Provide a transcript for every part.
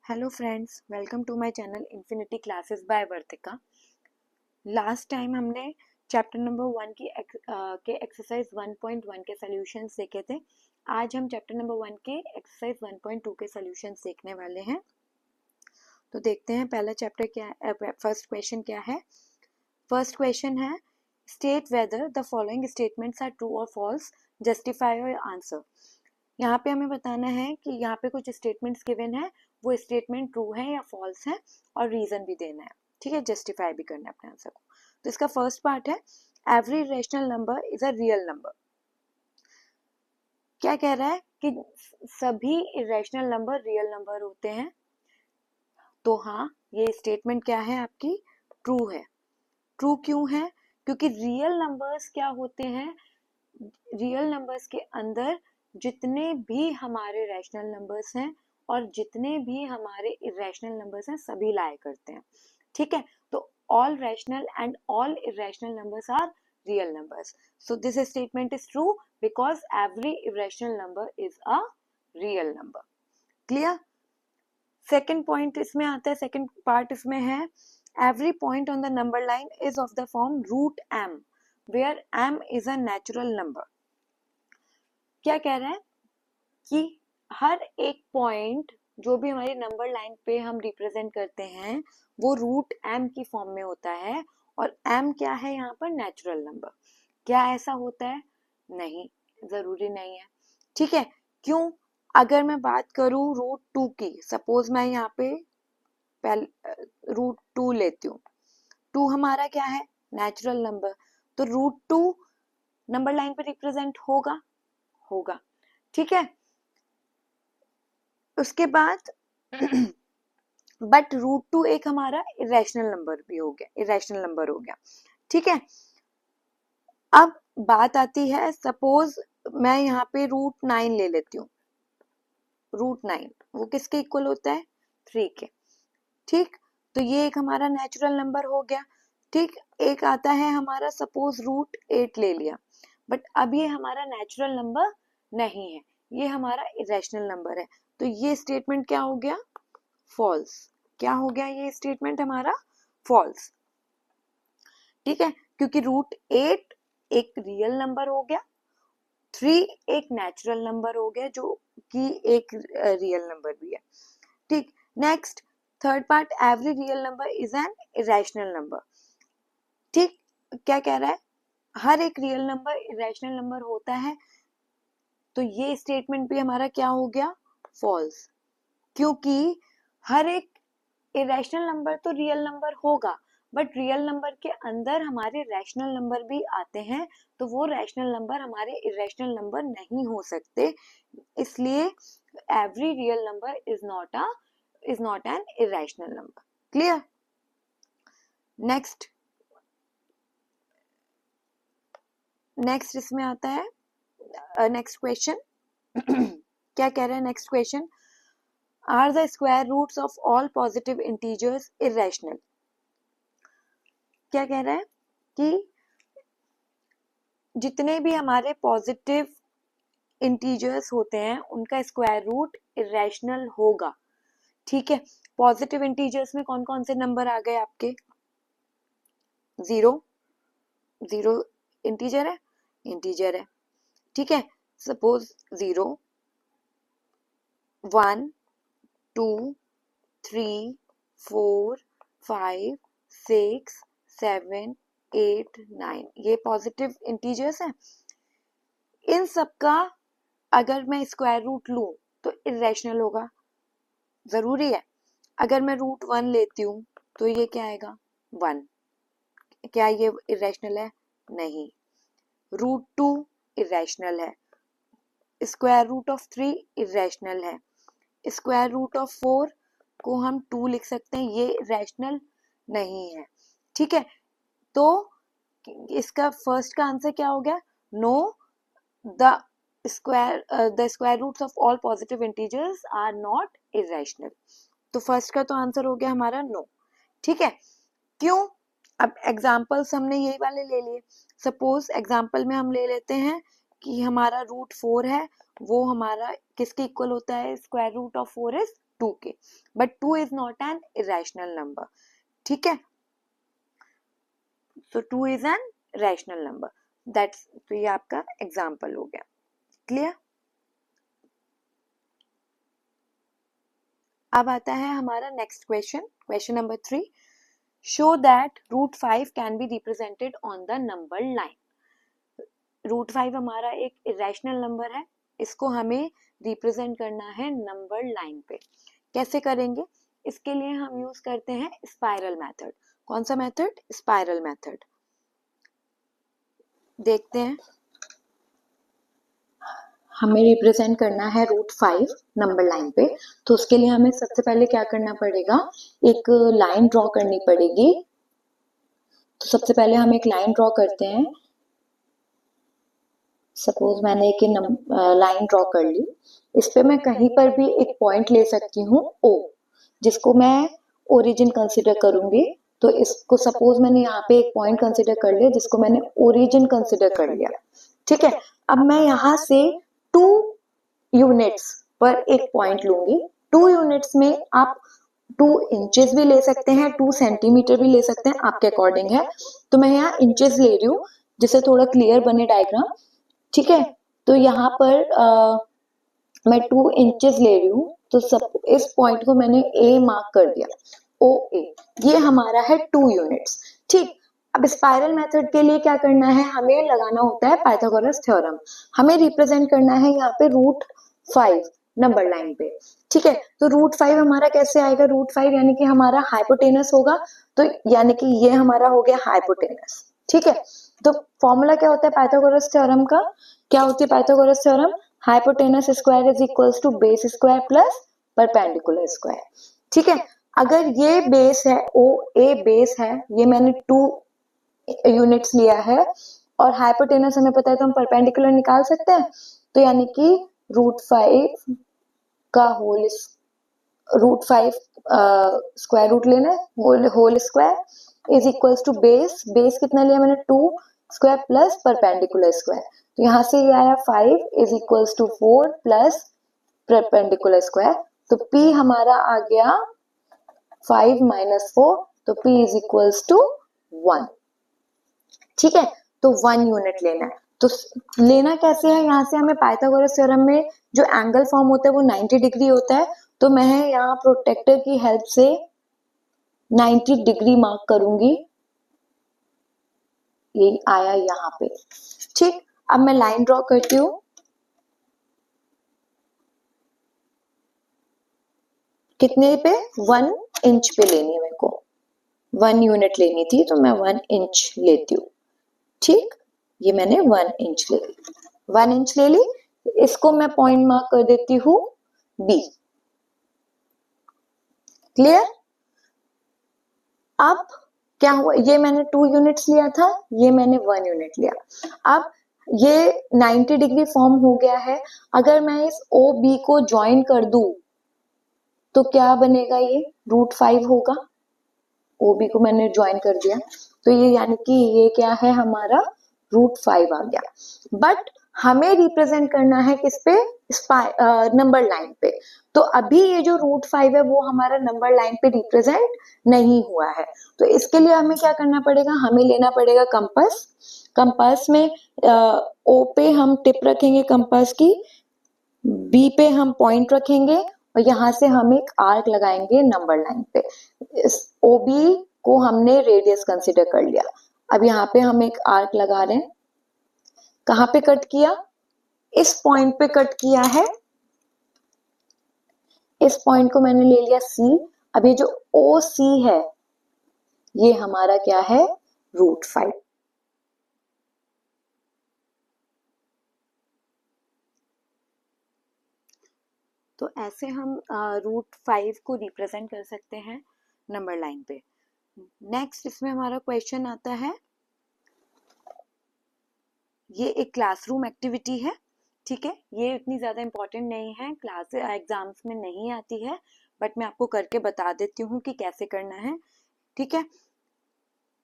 Hello friends, welcome to my channel infinity classes by Vartika. Last time हमने chapter number 1 के exercise 1.1 के solutions देखे थे। आज हम चैप्टर नंबर 1 के एक्सरसाइज 1.2 के सॉल्यूशंस देखने वाले हैं। तो देखते हैं पहला चैप्टर क्या है। फर्स्ट क्वेश्चन क्या है। फर्स्ट क्वेश्चन है, state whether the following statements are true और फॉल्स, जस्टिफाई योर आंसर। यहाँ पे हमें बताना है कि यहाँ पे कुछ स्टेटमेंट्स गिवन है, वो स्टेटमेंट ट्रू है या फॉल्स है, और रीजन भी देना है। ठीक है, जस्टिफाई भी करना है अपने आंसर को। तो इसका फर्स्ट पार्ट है, every rational number is a real number. क्या कह रहा है कि सभी इरेशनल नंबर रियल नंबर होते हैं। तो हाँ, ये स्टेटमेंट क्या है आपकी, ट्रू है। ट्रू क्यों है? क्योंकि रियल नंबर्स क्या होते हैं, रियल नंबर्स के अंदर जितने भी हमारे रैशनल नंबर्स हैं और जितने भी हमारे इरेशनल नंबर्स हैं सभी लाया करते हैं। ठीक है, तो all rational and all irrational numbers are real numbers. So this statement is true because every irrational number is a real number. Clear? Second point इसमें आता है, सेकेंड पार्ट इसमें है, every point on the number line is of the form root m where m is a natural number। क्या कह रहा है कि हर एक पॉइंट जो भी हमारी नंबर लाइन पे हम रिप्रेजेंट करते हैं वो रूट m की फॉर्म में होता है, और m क्या है यहाँ पर, नेचुरल नंबर। क्या ऐसा होता है? नहीं, जरूरी नहीं है। ठीक है, क्यों? अगर मैं बात करूं रूट 2 की, सपोज मैं यहाँ पे रूट 2 लेती हूँ। 2 हमारा क्या है, नेचुरल नंबर। तो रूट 2 नंबर लाइन पे रिप्रेजेंट होगा। ठीक है, उसके बाद बट रूट 2 एक हमारा इरेशनल नंबर भी हो गया, इरेशनल नंबर हो गया। ठीक है, अब बात आती है, सपोज मैं यहाँ पे रूट 9 ले लेती हूँ। रूट 9 वो किसके इक्वल होता है, 3 के। ठीक, तो ये एक हमारा नेचुरल नंबर हो गया। ठीक, एक आता है हमारा, सपोज रूट 8 ले लिया, बट अब ये हमारा नेचुरल नंबर नहीं है, ये हमारा इरेशनल नंबर है। तो ये स्टेटमेंट क्या हो गया, फॉल्स। क्या हो गया ये स्टेटमेंट हमारा, फॉल्स। ठीक है, क्योंकि रूट 8 एक रियल नंबर हो गया, 3 एक नेचुरल नंबर हो गया जो कि एक रियल नंबर भी है। ठीक, next third part, every real number is an irrational number. ठीक, क्या कह रहा है, हर एक रियल नंबर इरेशनल नंबर होता है। तो ये स्टेटमेंट भी हमारा क्या हो गया, फॉल्स, क्योंकि हर एक इरेशनल नंबर तो रियल नंबर होगा, बट रियल नंबर के अंदर हमारे रैशनल नंबर भी आते हैं, तो वो रैशनल नंबर हमारे इरेशनल नंबर नहीं हो सकते। इसलिए every real number is not an irrational number. Clear? Next इसमें आता है नेक्स्ट क्वेश्चन। क्या कह रहा है next question, are the square roots of all positive integers irrational. क्या कह रहा है कि जितने भी हमारे पॉजिटिव इंटीजर्स होते हैं उनका स्क्वायर रूट इरेशनल होगा। ठीक है, पॉजिटिव इंटीजर्स में कौन कौन से नंबर आ गए आपके, जीरो इंटीजर है। ठीक है, सपोज 0 1 2 3 4 5 6 7 8 9 ये पॉजिटिव इंटीजर्स हैं। इन सबका अगर मैं स्क्वायर रूट लूं तो इरेशनल होगा, जरूरी है। अगर मैं रूट 1 लेती हूँ तो ये क्या आएगा, 1। क्या ये इरेशनल है? नहीं। रूट 2 इरेशनल है, स्क्वायर रूट ऑफ 3 इरेशनल है, स्क्वायर रूट ऑफ 4 को हम 2 लिख सकते हैं, ये रैशनल नहीं है। ठीक है, तो इसका फर्स्ट का आंसर क्या हो गया, no, the square roots of all positive integers are not irrational. तो फर्स्ट का तो आंसर हो गया हमारा नो। ठीक है, क्यों? अब एग्जाम्पल्स हमने यही वाले ले लिए। सपोज एग्जाम्पल में हम ले लेते हैं कि हमारा रूट 4 है, वो हमारा किसके इक्वल होता है, स्क्वायर रूट ऑफ 4 इज 2 के, but 2 is not an irrational number, ठीक है। सो 2 is an rational number, that's, तो ये आपका एग्जाम्पल हो गया, क्लियर। अब आता है हमारा next question, question number 3, show that √5 can be represented on the number line. √5 हमारा एक इरेशनल नंबर है, इसको हमें रिप्रेजेंट करना है नंबर लाइन पे। कैसे करेंगे? इसके लिए हम यूज करते हैं स्पाइरल मेथड। कौन सा मेथड? Spiral method. देखते हैं, हमें रिप्रेजेंट करना है √5 नंबर लाइन पे, तो उसके लिए हमें सबसे पहले क्या करना पड़ेगा, एक लाइन ड्रॉ करनी पड़ेगी। तो सबसे पहले हम एक लाइन ड्रॉ करते हैं। सपोज मैंने एक लाइन ड्रॉ कर ली, इस पे मैं कहीं पर भी एक पॉइंट ले सकती हूँ O, जिसको मैं ओरिजिन कंसिडर करूंगी। तो इसको सपोज मैंने यहाँ पे एक पॉइंट कंसिडर कर लिया, जिसको मैंने ओरिजिन कंसिडर कर लिया, ठीक है। अब मैं यहाँ से 2 यूनिट्स पर एक पॉइंट लूंगी। 2 यूनिट्स में आप 2 इंचेस भी ले सकते हैं, 2 सेंटीमीटर भी ले सकते हैं, आपके अकॉर्डिंग है। तो मैं यहाँ इंचेस ले रही हूँ, जिससे थोड़ा क्लियर बने डायग्राम, ठीक है। तो यहाँ पर मैं 2 इंचेस ले रही हूँ, तो सब इस पॉइंट को मैंने ए मार्क कर दिया, ओ ए, ये हमारा है 2 यूनिट्स, ठीक। अब स्पाइरल मेथड के लिए क्या करना है, हमें लगाना होता है पाइथागोरस थ्योरम। हमें रिप्रेजेंट करना है यहाँ पे √5 नंबर लाइन पे, ठीक है। तो √5 हमारा कैसे आएगा, √5 यानी कि हमारा हाइपोटेनस होगा, तो यानी कि ये हमारा हो गया हाइपोटेनस, ठीक है। तो फॉर्मूला क्या होता है पाइथागोरस थ्योरम का, क्या होती है Pythagoras theorem, hypotenuse square is equals to base square plus perpendicular square, ठीक है। अगर ये बेस है, ओ ए बेस है, ये मैंने 2 यूनिट्स लिया है, और हाइपोटेनस हमें पता है तो हम परपेंडिकुलर निकाल सकते हैं। तो यानी कि √5 का √5 स्क्वायर रूट लेना है, whole square is equals to base, base कितना लिया मैंने 2 स्क्वायर प्लस परपेंडिकुलर स्क्वायर। तो यहाँ से ये आया 5 is equals to 4 plus perpendicular square. तो P हमारा आ गया 5 - 4, तो P इज इक्वल्स टू 1, ठीक है। तो 1 यूनिट लेना है। तो लेना कैसे है, यहाँ से हमें पाइथागोरस थ्योरम में जो एंगल फॉर्म होता है वो 90 डिग्री होता है। तो मैं यहाँ प्रोटेक्टर की हेल्प से 90 डिग्री मार्क करूंगी, ये आया यहाँ पे, ठीक। अब मैं लाइन ड्रॉ करती हूँ, कितने पे, 1 इंच पे लेनी है मेरे को, 1 यूनिट लेनी थी, तो मैं 1 इंच लेती हूँ, ठीक। ये मैंने 1 इंच ले ली, 1 इंच ले ली। इसको मैं पॉइंट मार्क कर देती हूँ B, क्लियर। अब क्या हुआ, ये मैंने 2 यूनिट्स लिया था, ये मैंने 1 यूनिट लिया। अब ये 90 डिग्री फॉर्म हो गया है। अगर मैं इस OB को ज्वाइन कर दूं तो क्या बनेगा, ये √5 होगा। OB को मैंने ज्वाइन कर दिया, तो ये यानी कि ये क्या है, हमारा √5 आ गया। बट हमें रिप्रेजेंट करना है किस पे, नंबर लाइन पे। तो अभी ये जो √5 है वो हमारा नंबर लाइन पे रिप्रेजेंट नहीं हुआ है। तो इसके लिए हमें क्या करना पड़ेगा, हमें लेना पड़ेगा कंपास। कंपास में O पे हम टिप रखेंगे कंपास की, B पे हम पॉइंट रखेंगे, और यहाँ से हम एक आर्क लगाएंगे नंबर लाइन पे। इस OB को हमने रेडियस कंसिडर कर लिया। अब यहाँ पे हम एक आर्क लगा रहे हैं, कहाँ पे कट किया, इस पॉइंट पे कट किया है, इस पॉइंट को मैंने ले लिया C। अब ये जो OC है ये हमारा क्या है, √5। तो ऐसे हम √5 को रिप्रेजेंट कर सकते हैं नंबर लाइन पे। नेक्स्ट इसमें हमारा क्वेश्चन आता है, ये एक क्लासरूम एक्टिविटी है, ठीक है। ये इतनी ज्यादा इंपॉर्टेंट नहीं है, क्लास एग्जाम्स में नहीं आती है, बट मैं आपको करके बता देती हूँ कि कैसे करना है, ठीक है।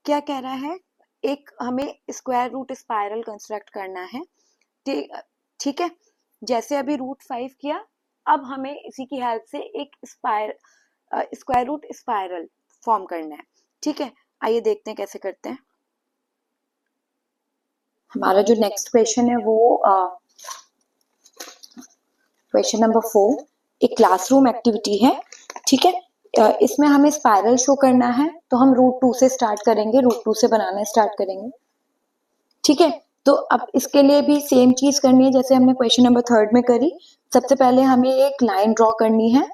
क्या कह रहा है, एक हमें स्क्वायर रूट स्पाइरल कंस्ट्रक्ट करना है, ठीक है। जैसे अभी √5 किया, अब हमें इसी की हेल्प से एक स्क्वायर रूट स्पाइरल फॉर्म करना है। ठीक है, आइए देखते हैं कैसे करते हैं। हमारा जो नेक्स्ट क्वेश्चन है वो क्वेश्चन नंबर 4 एक क्लासरूम एक्टिविटी है। ठीक है, इसमें हमें स्पाइरल शो करना है, तो हम रूट 2 से स्टार्ट करेंगे, रूट 2 से बनाना स्टार्ट करेंगे। ठीक है, तो अब इसके लिए भी सेम चीज करनी है जैसे हमने क्वेश्चन नंबर 3 में करी। सबसे पहले हमें एक लाइन ड्रॉ करनी है,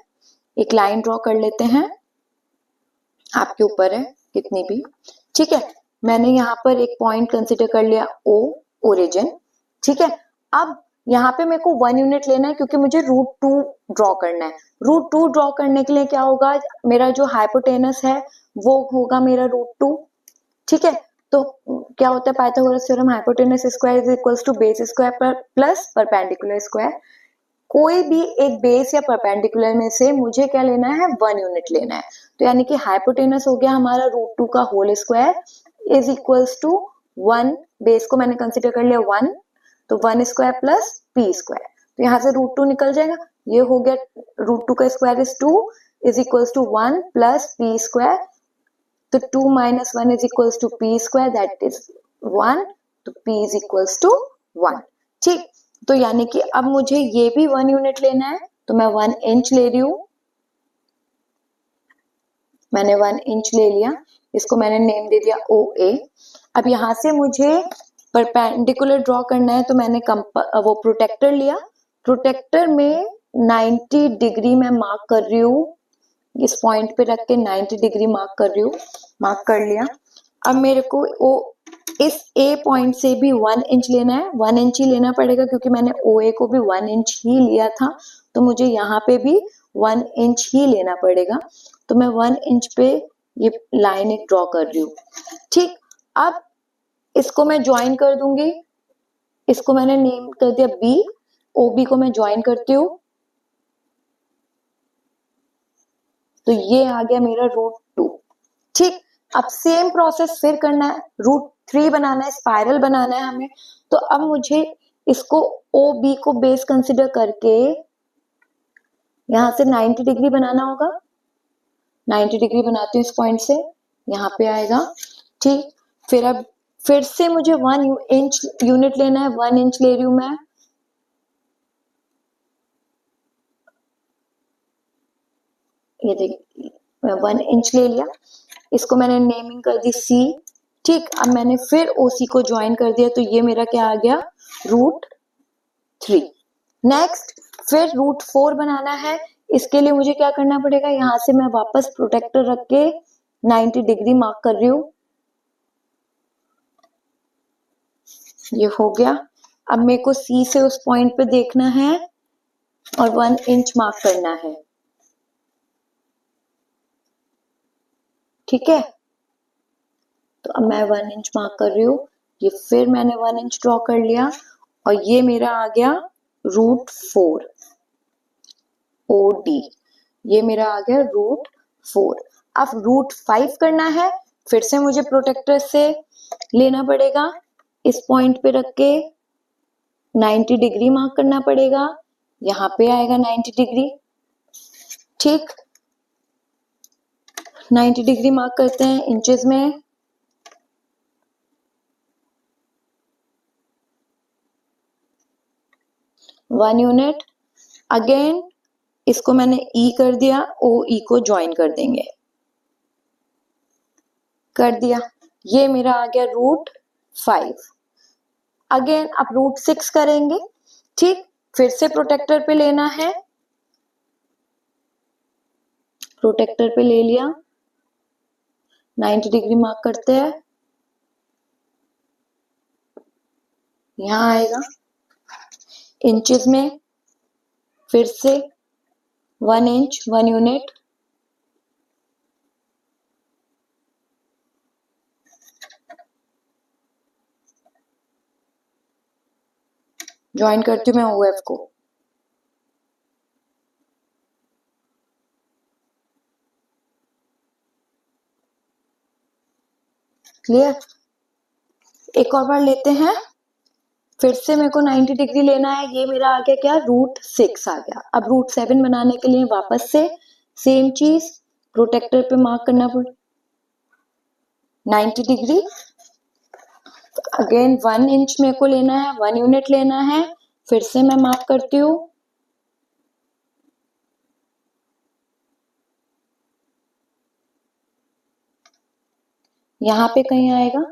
एक लाइन ड्रॉ कर लेते हैं, आपके ऊपर है कितनी भी। ठीक है, मैंने यहाँ पर एक पॉइंट कंसिडर कर लिया ओ, ओरिजिन। ठीक है, अब यहाँ पे मेरे को 1 यूनिट लेना है क्योंकि मुझे रूट 2 ड्रॉ करना है। रूट 2 ड्रॉ करने के लिए क्या होगा, मेरा जो हाइपोटेनस है वो होगा मेरा रूट 2। ठीक है, तो क्या होता है Pythagoras theorem, hypotenuse square is equals to base square plus perpendicular square. कोई भी एक बेस या परपेंडिकुलर में से मुझे क्या लेना है, 1 यूनिट लेना है। तो यानी कि हाइपोटेनस हो गया हमारा रूट 2 का whole square is equals to 1, base को मैंने कंसिडर कर लिया 1, तो 1 स्क्वायर प्लस पी स्क्वायर। तो यहाँ से रूट 2 निकल जाएगा, ये हो गया रूट 2 का square is 2 is equals to 1 plus p square. तो 2 minus 1 is equals to p square, that is 1, तो p इज इक्वल्स टू 1। ठीक, तो यानी कि अब मुझे ये भी 1 यूनिट लेना है, तो मैं 1 इंच ले रही हूं। मैंने 1 इंच ले लिया, इसको मैंने नेम दे दिया ओ ए। अब यहां से मुझे परपेंडिकुलर ड्रॉ करना है, तो मैंने वो प्रोटेक्टर लिया। प्रोटेक्टर में 90 डिग्री मैं मार्क कर रही हूँ, इस पॉइंट पे रख के 90 डिग्री मार्क कर रही हूँ, मार्क कर लिया। अब मेरे को इस ए पॉइंट से भी 1 इंच लेना है, 1 इंच ही लेना पड़ेगा क्योंकि मैंने ओ ए को भी 1 इंच ही लिया था, तो मुझे यहाँ पे भी 1 इंच ही लेना पड़ेगा। तो मैं 1 इंच पे ये लाइन एक ड्रॉ कर रही हूँ। ठीक, अब इसको मैं ज्वाइन कर दूंगी, इसको मैंने नेम कर दिया बी, ओ बी को मैं ज्वाइन करती हूँ, तो ये आ गया मेरा रूट 2। ठीक, अब सेम प्रोसेस फिर करना है, रूट 3 बनाना है, स्पाइरल बनाना है हमें। तो अब मुझे इसको ओ बी को बेस कंसिडर करके यहां से 90 डिग्री बनाना होगा। 90 डिग्री बनाती हूँ इस पॉइंट से, यहाँ पे आएगा। ठीक, फिर अब फिर से मुझे 1 इंच यूनिट लेना है, 1 इंच ले रही हूं मैं। ये देखिए, 1 इंच ले लिया, इसको मैंने नेमिंग कर दी सी। ठीक, अब मैंने फिर ओसी को ज्वाइन कर दिया, तो ये मेरा क्या आ गया, रूट 3। नेक्स्ट फिर रूट 4 बनाना है, इसके लिए मुझे क्या करना पड़ेगा, यहां से मैं वापस प्रोटेक्टर रख के 90 डिग्री मार्क कर रही हूँ, ये हो गया। अब मेरे को सी से उस पॉइंट पे देखना है और 1 इंच मार्क करना है। ठीक है, तो अब मैं 1 इंच मार्क कर रही हूँ, ये फिर मैंने 1 इंच ड्रॉ कर लिया, और ये मेरा आ गया रूट 4 ओ डी, ये मेरा आ गया रूट 4। अब रूट 5 करना है, फिर से मुझे प्रोटेक्टर से लेना पड़ेगा, इस पॉइंट पे रख के 90 डिग्री मार्क करना पड़ेगा, यहाँ पे आएगा 90 डिग्री। ठीक, 90 डिग्री मार्क करते हैं इंचेस में, वन यूनिट। अगेन इसको मैंने ई कर दिया, ओ ई को ज्वाइन कर देंगे, कर दिया, ये मेरा आ गया रूट 5। अगेन अब रूट 6 करेंगे। ठीक, फिर से प्रोटेक्टर पे लेना है, प्रोटेक्टर पे ले लिया, 90 डिग्री मार्क करते हैं, यहां आएगा इंचेस में, फिर से 1 इंच 1 यूनिट, ज्वाइन करती हूँ मैं ओ एफ को। क्लियर, एक और बार लेते हैं, फिर से मेरे को 90 डिग्री लेना है, ये मेरा आ गया क्या, √6 आ गया। अब √7 बनाने के लिए वापस से सेम चीज प्रोटेक्टर पे मार्क करना पड़े 90 डिग्री। अगेन 1 इंच मेरे को लेना है, 1 यूनिट लेना है, फिर से मैं मार्क करती हूँ। यहाँ पे कहीं आएगा,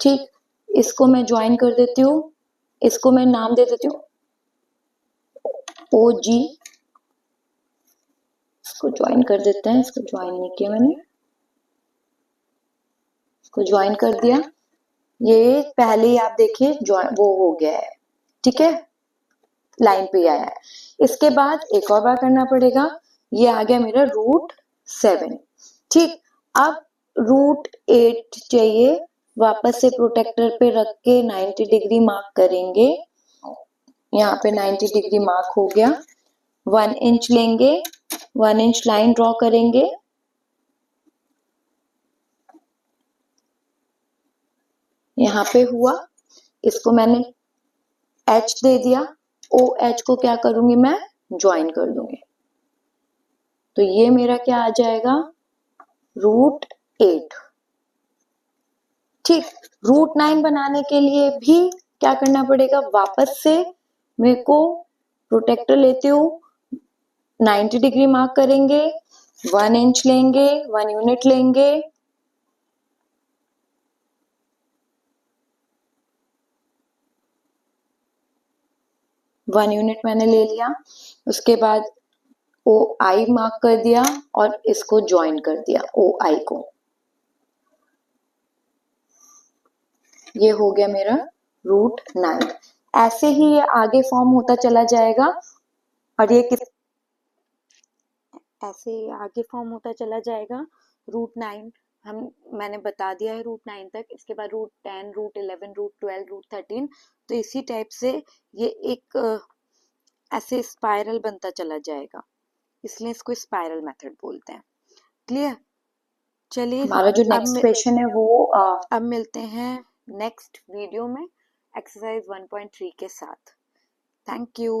ठीक। इसको मैं ज्वाइन कर देती हूँ, इसको मैं नाम दे देती हूँ OG। इसको ज्वाइन कर देते हैं, इसको ज्वाइन नहीं किया मैंने, इसको ज्वाइन कर दिया। ये पहले ही आप देखिए वो हो गया है, ठीक है, लाइन पे आया है। इसके बाद एक और बार करना पड़ेगा, ये आ गया मेरा √7, ठीक। अब √8 चाहिए, वापस से प्रोटेक्टर पे रख के 90 डिग्री मार्क करेंगे। यहाँ पे 90 डिग्री मार्क हो गया। 1 इंच लेंगे, 1 इंच लाइन ड्रॉ करेंगे, यहाँ पे हुआ। इसको मैंने H दे दिया, OH को क्या करूंगी मैं, ज्वाइन कर दूंगी। तो ये मेरा क्या आ जाएगा, √8, ठीक। √9 बनाने के लिए भी क्या करना पड़ेगा, वापस से मेरे को प्रोटेक्टर लेती हूँ, 90 डिग्री मार्क करेंगे, 1 इंच लेंगे, 1 यूनिट लेंगे, वन यूनिट मैंने ले लिया। उसके बाद OI मार्क कर दिया और इसको ज्वाइन कर दिया OI को। ये हो गया मेरा √9। ऐसे ही ये आगे फॉर्म होता चला जाएगा और ये ऐसे ही आगे फॉर्म होता चला जाएगा। √9 मैंने बता दिया है √9 तक। इसके बाद √10, √11, √12, √13। तो इसी टाइप से ये एक ऐसे स्पाइरल बनता चला जाएगा, इसलिए इसको स्पाइरल मेथड बोलते हैं। क्लियर? चलिए हमारा जो नेक्स्ट क्वेश्चन है वो अब मिलते हैं नेक्स्ट वीडियो में एक्सरसाइज 1.3 के साथ। Thank you.